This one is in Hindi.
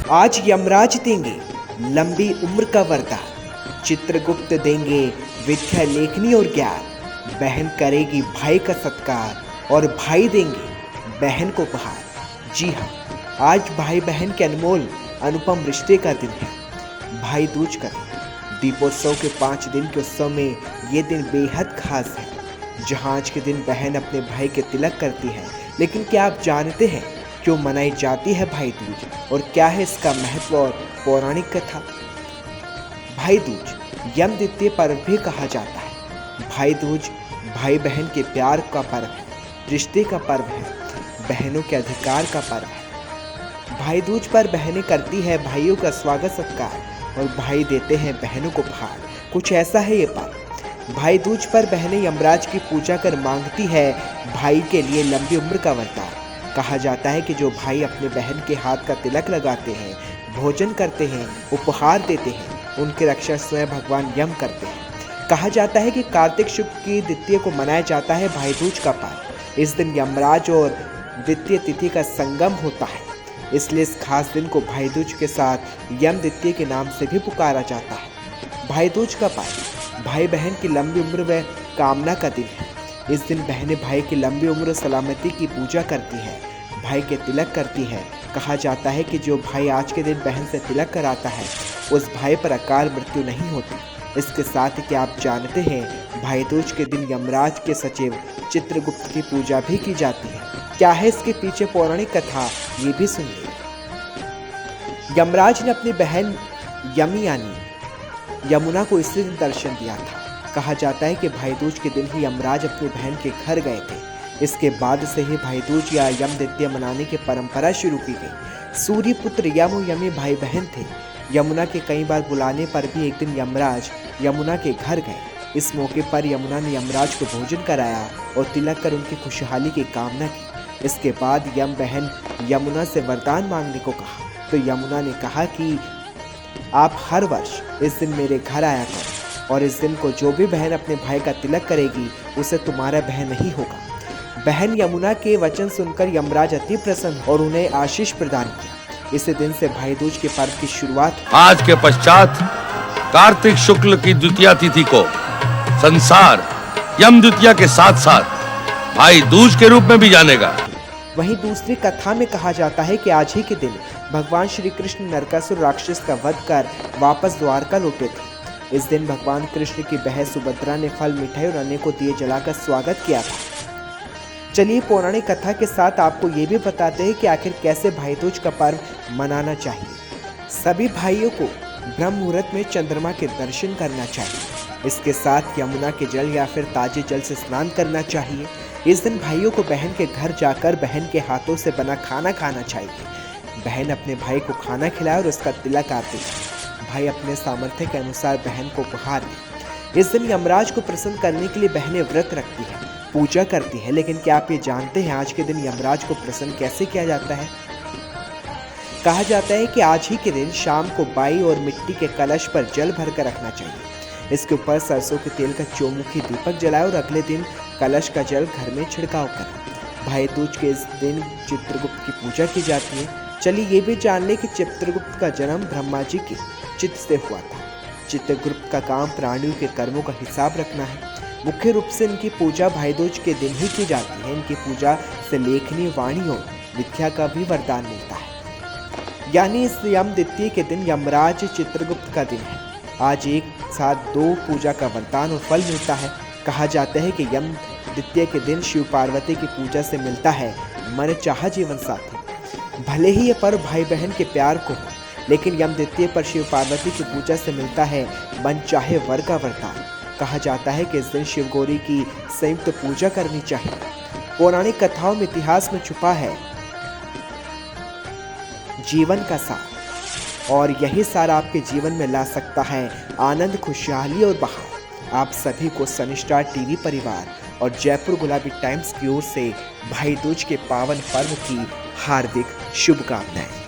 आज यमराज देंगे लंबी उम्र का वरदान, चित्रगुप्त देंगे विद्या लेखनी और ज्ञान। बहन करेगी भाई का सत्कार और भाई देंगे बहन को उपहार। जी हाँ, आज भाई बहन के अनमोल अनुपम रिश्ते का दिन है, भाई दूज का दिन। दीपोत्सव के 5 दिन के उत्सव में ये दिन बेहद खास है, जहाँ आज के दिन बहन अपने भाई के तिलक करती है। लेकिन क्या आप जानते हैं क्यों मनाई जाती है भाई दूज और क्या है इसका महत्व और पौराणिक कथा? भाई दूज यम द्वितीय पर्व भी कहा जाता है। भाई दूज भाई बहन के प्यार का पर्व है, रिश्ते का पर्व है, बहनों के अधिकार का पर्व है। भाई दूज पर बहनें करती है भाइयों का स्वागत सत्कार और भाई देते हैं बहनों को उपहार। कुछ ऐसा है ये पर्व। भाई दूज पर बहनें यमराज की पूजा कर मांगती है भाई के लिए लंबी उम्र का वरदान। कहा जाता है कि जो भाई अपने बहन के हाथ का तिलक लगाते हैं, भोजन करते हैं, उपहार देते हैं, उनकी रक्षा स्वयं भगवान यम करते हैं। कहा जाता है कि कार्तिक शुक्ल की द्वितीय को मनाया जाता है भाई दूज का पर्व। इस दिन यमराज और द्वितीय तिथि का संगम होता है, इसलिए इस खास दिन को भाई दूज के साथ यम द्वितीय के नाम से भी पुकारा जाता है। भाई दूज का पर्व भाई बहन की लंबी उम्र व कामना का दिन है। इस दिन बहनें भाई की लंबी उम्र सलामती की पूजा करती है, भाई के तिलक करती है। कहा जाता है कि जो भाई आज के दिन बहन से तिलक कराता है, उस भाई पर अकाल मृत्यु नहीं होती। इसके साथ ही क्या आप जानते हैं भाई दूज के दिन यमराज के सचिव चित्रगुप्त की पूजा भी की जाती है। क्या है इसके पीछे पौराणिक कथा, ये भी सुनिए। यमराज ने अपनी बहन यमी यानी यमुना को इसी दिन दर्शन दिया था। कहा जाता है कि भाई दूज के दिन ही यमराज अपनी बहन के घर गए थे। इसके बाद से ही भाई दूज या यम द्वितीय मनाने की परंपरा शुरू की गई। सूर्य पुत्र यम और यमी भाई बहन थे। यमुना के कई बार बुलाने पर भी एक दिन यमराज यमुना के घर गए। इस मौके पर यमुना ने यमराज को भोजन कराया और तिलक कर उनकी खुशहाली की कामना की। इसके बाद यम बहन यमुना से वरदान मांगने को कहा, तो यमुना ने कहा कि आप हर वर्ष इस दिन मेरे घर आया करो और इस दिन को जो भी बहन अपने भाई का तिलक करेगी उसे तुम्हारा बहन नहीं होगा। बहन यमुना के वचन सुनकर यमराज अति प्रसन्न और उन्हें आशीष प्रदान किया। इस दिन से भाई दूज के पर्व की शुरुआत। आज के पश्चात कार्तिक शुक्ल की द्वितीया तिथि को संसार यम द्वितीया के साथ साथ भाई दूज के रूप में भी जानेगा। वहीं दूसरी कथा में कहा जाता है कि आज ही के दिन भगवान श्री कृष्ण नरकासुर राक्षस का वध कर वापस द्वारका लौटे थे। इस दिन भगवान कृष्ण की बहन सुभद्रा ने फल, मिठाई और अन्य को दिए जलाकर स्वागत किया था। चलिए पौराणिक कथा के साथ आपको ये भी बताते हैं कि आखिर कैसे भाई दूज का पर्व मनाना चाहिए। सभी भाइयों को ब्रह्म मुहूर्त में चंद्रमा के दर्शन करना चाहिए। इसके साथ यमुना के जल या फिर ताजे जल से स्नान करना चाहिए। इस दिन भाइयों को बहन के घर जाकर बहन के हाथों से बना खाना खाना चाहिए। बहन अपने भाई को खाना खिलाए और उसका तिलक आरती करे। भाई अपने सामर्थ्य के अनुसार बहन को उपहार दे। इस दिन यमराज को प्रसन्न करने के लिए बहनें व्रत रखती है, पूजा करती है। लेकिन क्या आप ये जानते हैं आज के दिन यमराज को प्रसन्न कैसे किया जाता है? कहा जाता है कि आज ही के दिन शाम को बाई और मिट्टी के कलश पर जल भरकर रखना चाहिए। इसके ऊपर सरसों के तेल का चौमुखी दीपक जलाए और अगले दिन कलश का जल घर में छिड़काव करें। भाई दूज के इस दिन चित्रगुप्त की पूजा की जाती है। चलिए ये भी जान लें कि चित्रगुप्त का जन्म ब्रह्मा जी के चित्त से हुआ था। चित्रगुप्त का काम प्राणियों के कर्मों का हिसाब रखना है। मुख्य रूप से इनकी पूजा भाई दूज के दिन ही की जाती है। इनकी पूजा से लेखनी, वाणी और विद्या का भी वरदान मिलता है। यानी इस यम द्वितीय के दिन यमराज चित्रगुप्त का दिन है। आज एक साथ 2 पूजा का वरदान और फल मिलता है। कहा जाता है कि यम द्वितीय के दिन शिव पार्वती की पूजा से मिलता है मन चाहा जीवन साथी। भले ही ये पर्व भाई बहन के प्यार को हो, लेकिन यम द्वितीय पर शिव पार्वती की पूजा से मिलता है मन चाहे वर का वरदान। कहा जाता है कि इस दिन शिव गौरी की संयुक्त पूजा करनी चाहिए। पौराणिक कथाओं में इतिहास में छुपा है जीवन का सार, और यही सार आपके जीवन में ला सकता है आनंद, खुशहाली और बहार। आप सभी को सनी स्टार टीवी परिवार और जयपुर गुलाबी टाइम्स की ओर से भाई दूज के पावन पर्व की हार्दिक शुभकामनाएं।